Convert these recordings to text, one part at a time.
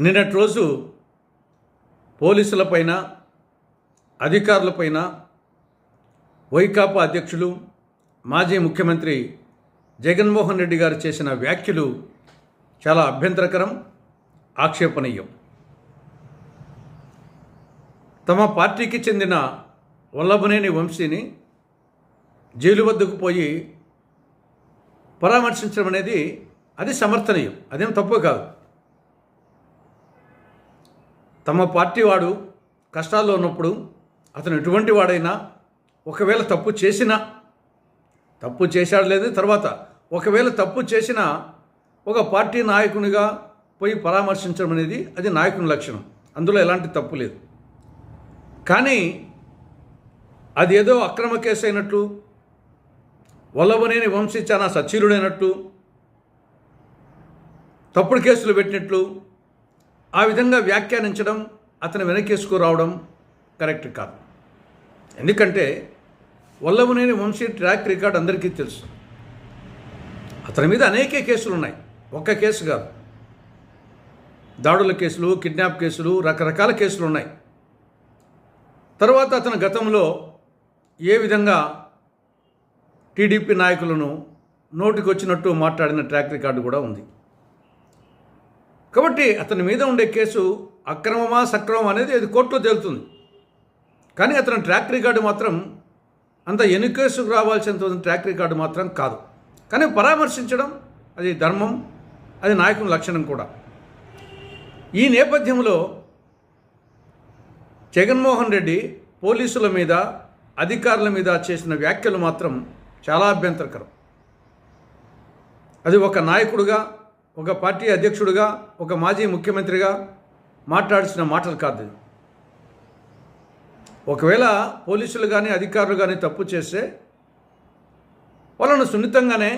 నిన్నటి రోజు పోలీసులపైన అధికారులపైన వైకాపా అధ్యక్షులు మాజీ ముఖ్యమంత్రి జగన్మోహన్ రెడ్డి గారు చేసిన వ్యాఖ్యలు చాలా అభ్యంతరకరం, ఆక్షేపణీయం. తమ పార్టీకి చెందిన వల్లభనేని వంశీని జైలు వద్దకు పోయి పరామర్శించడం అనేది అది సమర్థనీయం, అదేం తప్పు కాదు. తమ పార్టీ వాడు కష్టాల్లో ఉన్నప్పుడు అతను ఎటువంటి వాడైనా ఒకవేళ తప్పు చేశాడు లేదు తర్వాత ఒకవేళ తప్పు చేసినా ఒక పార్టీ నాయకునిగా పోయి పరామర్శించడం అనేది అది నాయకుని లక్షణం, అందులో ఎలాంటి తప్పు లేదు. కానీ అది ఏదో అక్రమ కేసు అయినట్టు, వల్లభనేని వంశీ చాలా సచ్చీలుడైనట్టు, తప్పుడు కేసులు పెట్టినట్లు ఆ విధంగా వ్యాఖ్యానించడం, అతను వెనకేసుకురావడం కరెక్ట్ కాదు. ఎందుకంటే వల్లభనేని వంశీ ట్రాక్ రికార్డ్ అందరికీ తెలుసు. అతని మీద అనేక కేసులు ఉన్నాయి, ఒక్క కేసు కాదు. దాడుల కేసులు, కిడ్నాప్ కేసులు, రకరకాల కేసులు ఉన్నాయి. తర్వాత అతను గతంలో ఏ విధంగా టీడీపీ నాయకులను నోటికొచ్చినట్టు మాట్లాడిన ట్రాక్ రికార్డు కూడా ఉంది. కాబట్టి అతని మీద ఉండే కేసు అక్రమమా సక్రమం అనేది అది కోర్టులో తేలుతుంది. కానీ అతని ట్రాక్ రికార్డు మాత్రం అంత ఎన్నికేసుకు రావాల్సినంత ట్రాక్ రికార్డు మాత్రం కాదు. కానీ పరామర్శించడం అది ధర్మం, అది నాయకుని లక్షణం కూడా. ఈ నేపథ్యంలో జగన్మోహన్ రెడ్డి పోలీసుల మీద, అధికారుల మీద చేసిన వ్యాఖ్యలు మాత్రం చాలా అభ్యంతరకరం. అది ఒక నాయకుడుగా, ఒక పార్టీ అధ్యక్షుడిగా, ఒక మాజీ ముఖ్యమంత్రిగా మాట్లాడాల్సిన మాటలు కాదు. ఒకవేళ పోలీసులు కానీ అధికారులు కానీ తప్పు చేస్తే వాళ్ళను సున్నితంగానే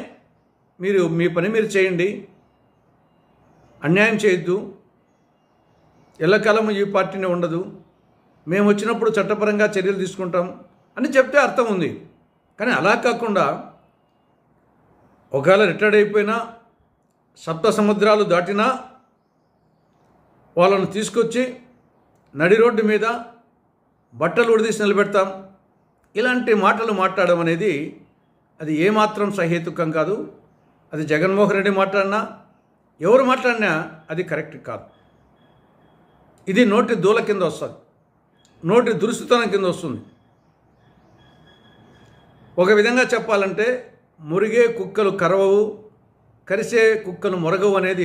మీరు మీ పని మీరు చేయండి, అన్యాయం చేయొద్దు, ఎల్లకాలం ఈ పార్టీనే ఉండదు, మేము వచ్చినప్పుడు చట్టపరంగా చర్యలు తీసుకుంటాం అని చెప్తే అర్థం ఉంది. కానీ అలా కాకుండా ఒకవేళ రిటైర్డ్ అయిపోయినా, సప్త సముద్రాలు దాటినా వాళ్ళను తీసుకొచ్చి నడి రోడ్డు మీద బట్టలు ఉడిదీసి నిలబెడతాం, ఇలాంటి మాటలు మాట్లాడడం అనేది అది ఏమాత్రం సహేతుకం కాదు. అది జగన్మోహన్ రెడ్డి మాట్లాడినా, ఎవరు మాట్లాడినా అది కరెక్ట్ కాదు. ఇది నోటి దూల కింద వస్తుంది, నోటి దురుసుతనం కింద వస్తుంది. ఒక విధంగా చెప్పాలంటే మురిగే కుక్కలు కరవవు, కరిసే కుక్కలు మొరగవు అనేది